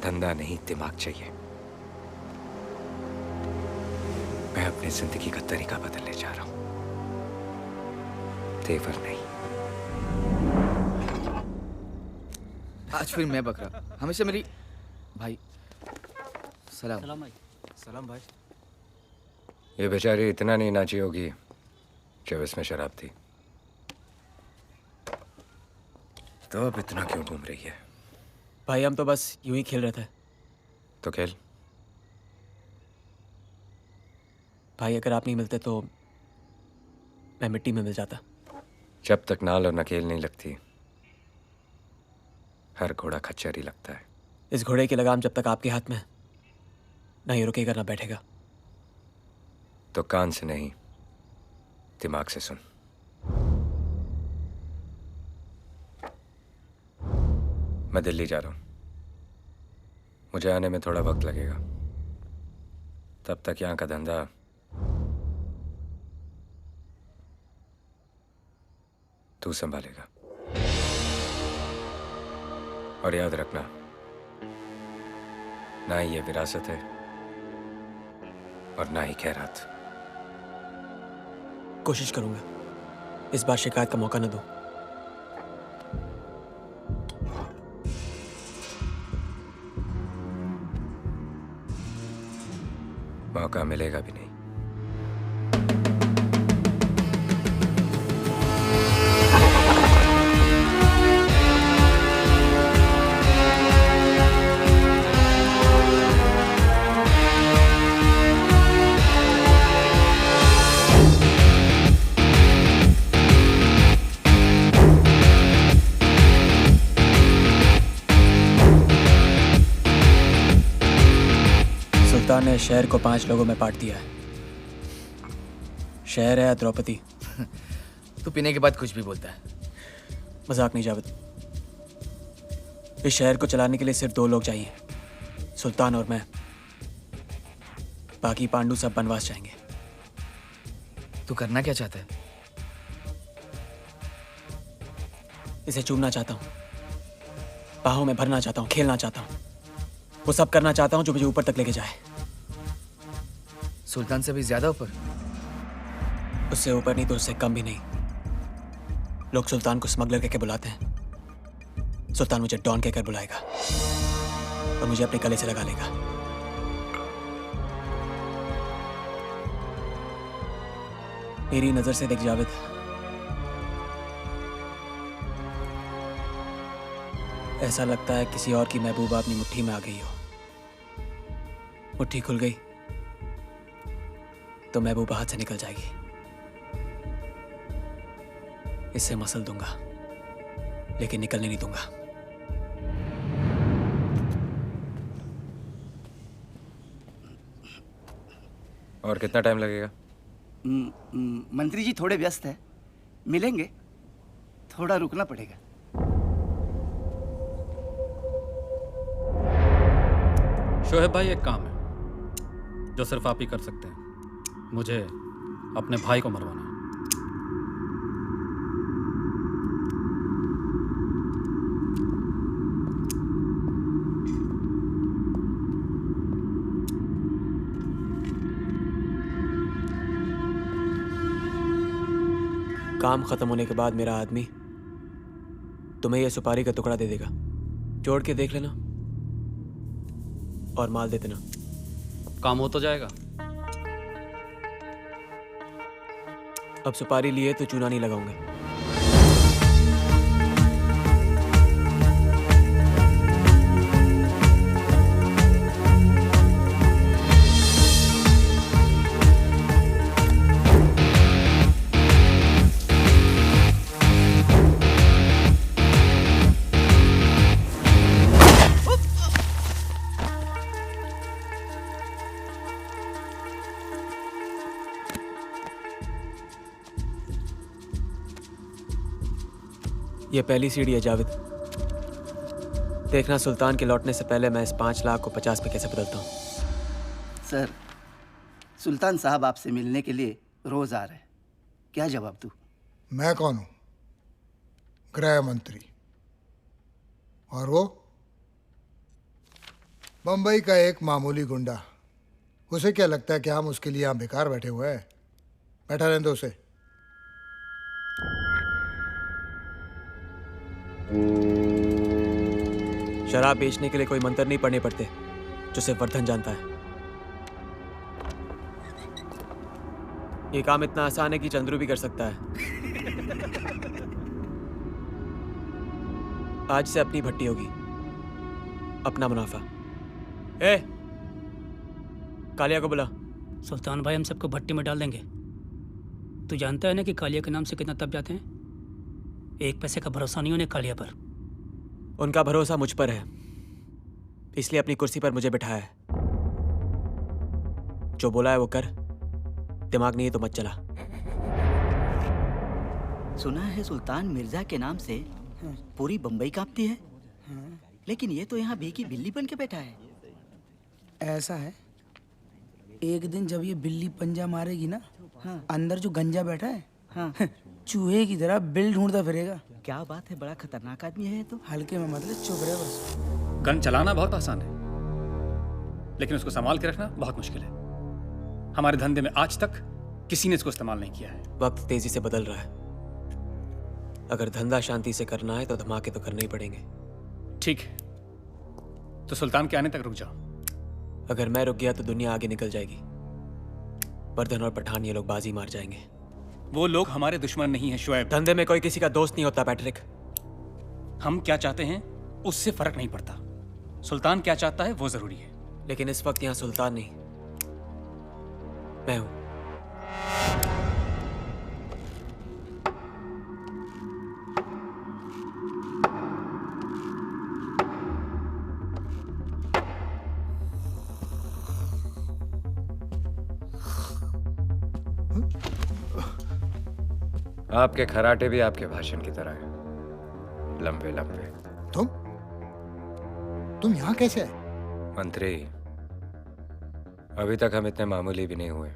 धंधा नहीं, दिमाग चाहिए। मैं अपनी जिंदगी का तरीका बदलने जा रहा हूं, तेवर नहीं। आज फिर मैं बकरा, हमेशा मेरी भाई। सलाम। सलाम भाई। सलाम भाई। ये बेचारी इतना नहीं नाची होगी जब इसमें शराब थी, तो अब इतना क्यों घूम रही है? भाई हम तो बस यूं ही खेल रहे थे। तो खेल। भाई अगर आप नहीं मिलते तो मैं मिट्टी में मिल जाता। जब तक नाल और नकेल नहीं लगती, हर घोड़ा खच्चर ही लगता है। इस घोड़े की लगाम जब तक आपके हाथ में ना ही रुकेगा ना बैठेगा। तो कान से नहीं, दिमाग से सुन। मैं दिल्ली जा रहा हूं, मुझे आने में थोड़ा वक्त लगेगा। तब तक यहां का धंधा तू संभालेगा। और याद रखना, ना ही ये विरासत है और ना ही खैरात। कोशिश करूंगा इस बार शिकायत का मौका न दूं। मौका मिलेगा भी नहीं। सुल्तान ने शहर को 5 लोगों में बांट दिया है। शहर है या द्रौपदी। तू पीने के बाद कुछ भी बोलता है। मजाक नहीं जावेद। इस शहर को चलाने के लिए सिर्फ 2 लोग चाहिए, सुल्तान और मैं। बाकी पांडु सब बनवास जाएंगे। तू करना क्या चाहता है? इसे चूमना चाहता हूँ, बाहों में भरना चाहता हूँ, खेलना चाहता हूँ। वो सब करना चाहता हूँ जो मुझे ऊपर तक लेके जाए। सुल्तान से भी ज्यादा ऊपर? उससे ऊपर नहीं तो उससे कम भी नहीं। लोग सुल्तान को स्मगलर कहकर बुलाते हैं, सुल्तान मुझे डॉन कहकर बुलाएगा और मुझे अपने गले से लगा लेगा। मेरी नजर से देख जावेद, ऐसा लगता है किसी और की महबूबा अपनी मुट्ठी में आ गई हो। मुट्ठी खुल गई तो महबूबा हाथ से निकल जाएगी। इससे मसल दूंगा लेकिन निकलने नहीं दूंगा। और कितना टाइम लगेगा? मंत्री जी थोड़े व्यस्त हैं, मिलेंगे, थोड़ा रुकना पड़ेगा। शोहेब भाई, एक काम है जो सिर्फ आप ही कर सकते हैं। मुझे अपने भाई को मरवाना है। काम खत्म होने के बाद मेरा आदमी तुम्हें यह सुपारी का टुकड़ा दे देगा। जोड़ के देख लेना और माल दे देना। काम हो तो जाएगा। अब सुपारी लिए तो चूना नहीं लगाऊंगा। ये पहली सीढ़ी है जावेद। देखना सुल्तान के लौटने से पहले मैं इस 5 लाख को 50 पे कैसे बदलता हूँ। सर, सुल्तान साहब आपसे मिलने के लिए रोज आ रहे हैं, क्या जवाब दूं? मैं कौन हूं? गृह मंत्री। और वो बम्बई का एक मामूली गुंडा, उसे क्या लगता है कि हम उसके लिए यहाँ बेकार बैठे हुए हैं? बैठा रहने दो उसे। शराब बेचने के लिए कोई मंत्र नहीं पढ़ने पड़ते, जो सिर्फ वर्धन जानता है। ये काम इतना आसान है कि चंद्रू भी कर सकता है। आज से अपनी भट्टी होगी, अपना मुनाफा। ए, कालिया को बुला। सुल्तान भाई हम सबको भट्टी में डाल देंगे। तू जानता है ना कि कालिया के नाम से कितना तप जाते हैं। एक पैसे का भरोसा नहीं उन्हें कालिया पर। उनका भरोसा मुझ पर है, इसलिए अपनी कुर्सी पर मुझे बिठाया है। जो बोला है वो कर, दिमाग नहीं है तो मत चला। सुना है सुल्तान मिर्जा के नाम से पूरी बम्बई कांपती है, लेकिन ये तो यहाँ भीगी बिल्ली बन के बैठा है। ऐसा है, एक दिन जब ये बिल्ली पंजा मारेगी ना, अंदर जो गंजा बैठा है चूहे की तरह बिल ढूंढता फिरेगा। क्या बात है, बड़ा खतरनाक आदमी है ये तो। हल्के में मतलब चुप रहे बस। गन चलाना बहुत आसान है, लेकिन उसको संभाल के रखना बहुत मुश्किल है। हमारे धंधे में आज तक किसी ने इसको इस्तेमाल नहीं किया है। वक्त तेजी से बदल रहा है। अगर धंधा शांति से करना है तो धमाके तो करने ही पड़ेंगे। ठीक है, तो सुल्तान के आने तक रुक जाओ। अगर मैं रुक गया तो दुनिया आगे निकल जाएगी। वर्धन और पठान ये लोग बाजी मार जाएंगे। वो लोग हमारे दुश्मन नहीं है शुएब। धंधे में कोई किसी का दोस्त नहीं होता पैट्रिक। हम क्या चाहते हैं उससे फर्क नहीं पड़ता। सुल्तान क्या चाहता है वो जरूरी है। लेकिन इस वक्त यहाँ सुल्तान नहीं, मैं हूं। आपके खराटे भी आपके भाषण की तरह है, लंबे लंबे। तुम यहाँ कैसे आए? मंत्री, अभी तक हम इतने मामूली भी नहीं हुए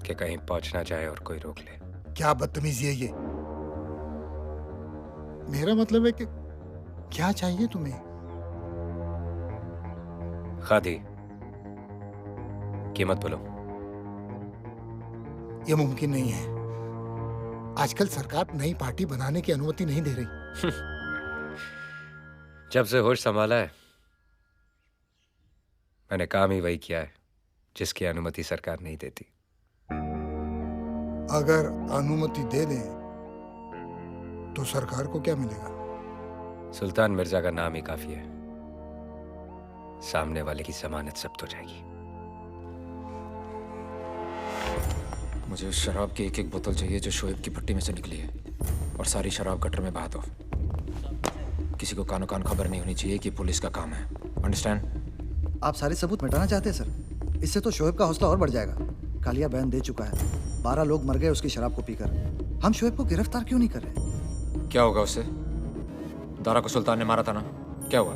कि कहीं पहुंचना चाहे और कोई रोक ले। क्या बदतमीजी है ये? मेरा मतलब है कि क्या चाहिए तुम्हें? खादी, कीमत बोलो। ये मुमकिन नहीं है। आजकल सरकार नई पार्टी बनाने की अनुमति नहीं दे रही। जब से होश संभाला है मैंने काम ही वही किया है जिसकी अनुमति सरकार नहीं देती। अगर अनुमति दे दें तो सरकार को क्या मिलेगा? सुल्तान मिर्जा का नाम ही काफी है, सामने वाले की जमानत जब्त हो जाएगी। मुझे उस शराब की एक एक बोतल चाहिए जो शोएब की भट्टी में से निकली है, और सारी शराब गटर में बहा दो। किसी को कानो कान खबर नहीं होनी चाहिए कि पुलिस का काम है। अंडरस्टैंड? आप सारे सबूत मिटाना चाहते हैं सर? इससे तो शोएब का हौसला और बढ़ जाएगा। कालिया बयान दे चुका है, 12 लोग मर गए उसकी शराब को पीकर। हम शोएब को गिरफ्तार क्यों नहीं कर रहे? क्या होगा उससे? दारा को सुल्तान ने मारा था ना, क्या हुआ?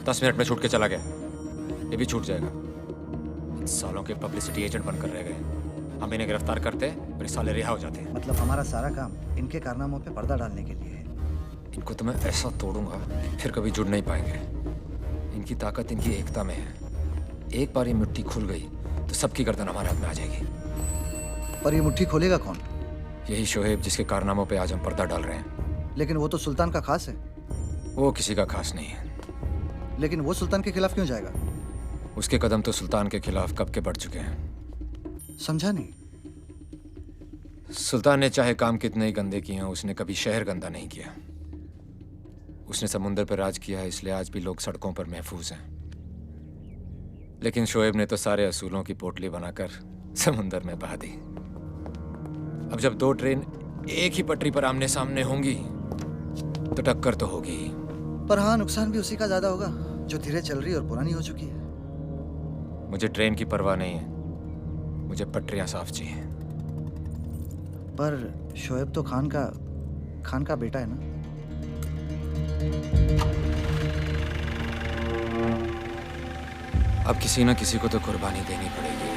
10 मिनट में छूट के चला गया, ये भी छूट जाएगा। इन सालों के पब्लिसिटी एजेंट बनकर रह गए। हम इन्हें गिरफ्तार करते और ये साले रिहा हो जाते हैं। मतलब हमारा सारा काम इनके कारनामों पे पर्दा डालने के लिए है। इनको तो मैं ऐसा तोड़ूंगा फिर कभी जुड़ नहीं पाएंगे। इनकी ताकत इनकी एकता में है। एक बार ये मिट्टी खुल गई तो सबकी गर्दन हमारे हाथ में आ जाएगी। पर ये मुट्ठी खोलेगा कौन? यही शोएब जिसके कारनामों पे आज हम पर्दा डाल रहे हैं। लेकिन वो तो सुल्तान का खास है। वो किसी का खास नहीं है। लेकिन वो सुल्तान के खिलाफ क्यों जाएगा? उसके कदम तो सुल्तान के खिलाफ कब के बढ़ चुके हैं। समझा नहीं। सुल्तान ने चाहे काम कितने ही गंदे किए हों, उसने कभी शहर गंदा नहीं किया। उसने समुंदर पर राज किया है, इसलिए आज भी लोग सड़कों पर महफूज हैं। लेकिन शोएब ने तो सारे असूलों की पोटली बनाकर समुंदर में बहा दी। अब जब 2 ट्रेन एक ही पटरी पर आमने सामने होंगी तो टक्कर तो होगी ही। पर हाँ, नुकसान भी उसी का ज्यादा होगा जो धीरे चल रही और पुरानी हो चुकी है। मुझे ट्रेन की परवाह नहीं है, मुझे पटरियां साफ चाहिए। पर शोएब तो खान का बेटा है ना? अब किसी न किसी को तो कुर्बानी देनी पड़ेगी।